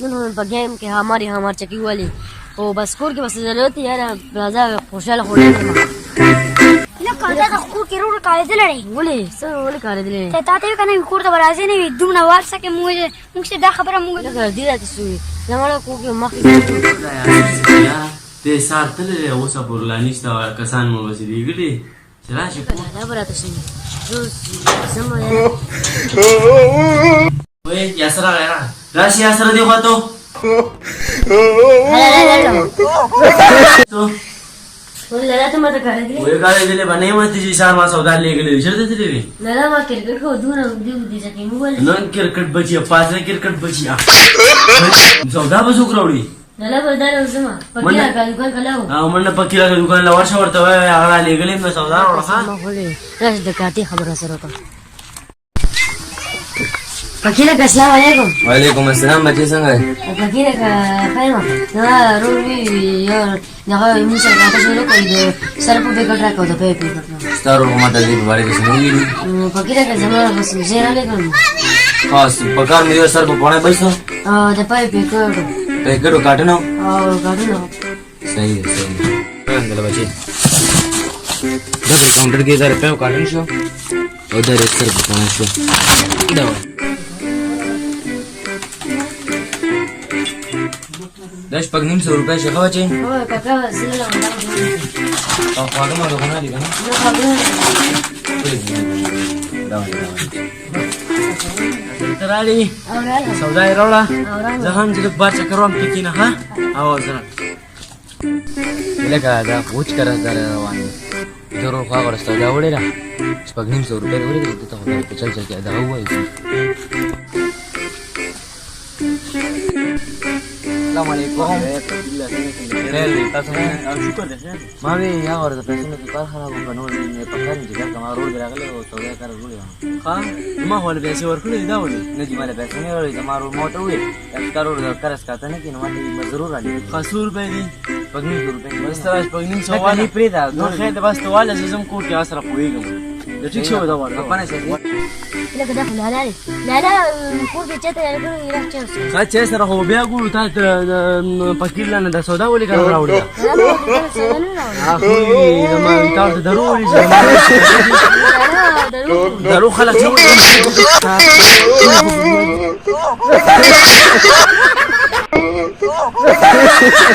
نن په ګیم کې هامار چکی والی او بس کور کې بس ضرورت یې را راځه خوشاله خوري نه کله دا کور کې ورو کالې دلې ولې څه ولې کار دي ته تاسو کنه کور ته راځي نه دومره وارسه کې موږ څه دا خبره موږ نه دی راته سوې زموږ کور کې مخ ته ساتلې اوسه برلانیستا کسان مو وسیدي ګډي چراشي دا براته شي زمو وې یاسر غیره راشي یاسر دی خواته ولله ته ماته کار دي وې کار دې باندې ماته چې سار ما سودا لګلې شرط دې دی نه ما کرکټ خو دونه دې چې موبایل نن کرکټ بچي فاصله کرکټ بچي سودا به څوک راوړي نه بدل زما پکې دکان کلاو منډه پکې راغلی دکان لا ورشه ورته وای هغه لګلې نو سودا راوړه ما ولې راځه د کاټي خبره سره وکړه فقیر السلام علیکم وعلیکم السلام بچی څنګه فقیر خیمه دا روي یو دا موږ سره تاسو شروع کړی د سر په بیګټ راکو ته په پیګټ ستارو کومه د دې په اړه څه نه ویلي فقیر زما بس زیرا لیکم خاص پکار مې سر په پونه بسو د پای پیګټ پیګټو کاټنو کاټنو صحیح څنګه بچی دا کاونټر کې دا په کاټن شو او دا سر په پونه شو دا داش پک نیم 100 روپے شخوا چي او کاکا زله او خواږه ما دغه نه دي کنه نه خبره دا ترالی اوراله سودا یې راوړه اوراله زه هم چې بار چکر وم پکې نه ها او زه لکه دا وچ کرا در روان ضرور خو غره سودا وړه شپږ نیم 100 روپے ورې ته خو په چل چل کې دا وایي السلام علیکم ما وی یا ورته پیسې نه کار خراب وکړو نه په کار کې دا ما روډ راغله او سودا کار غوړي ها ما هول پیسې ورکړې دا ولې نه دي مال پیسې نه ورې ما روډ موټر وې کارو کارس کاته نه کینو ما ضرور راځي 500 روپے دي 500 روپے بس تراش 500 سوال پرې دا نو خیر د بس تواله زم کوټ کې اسره پويګم د ټیک شو دا ورته پنه شي لکه داخل لا کور کې چته راځي څه چې سره هو بیا ګورو تا پکیر لنه د سودا ولې کار راوړل اخو ما تاسو ضروري درو خلک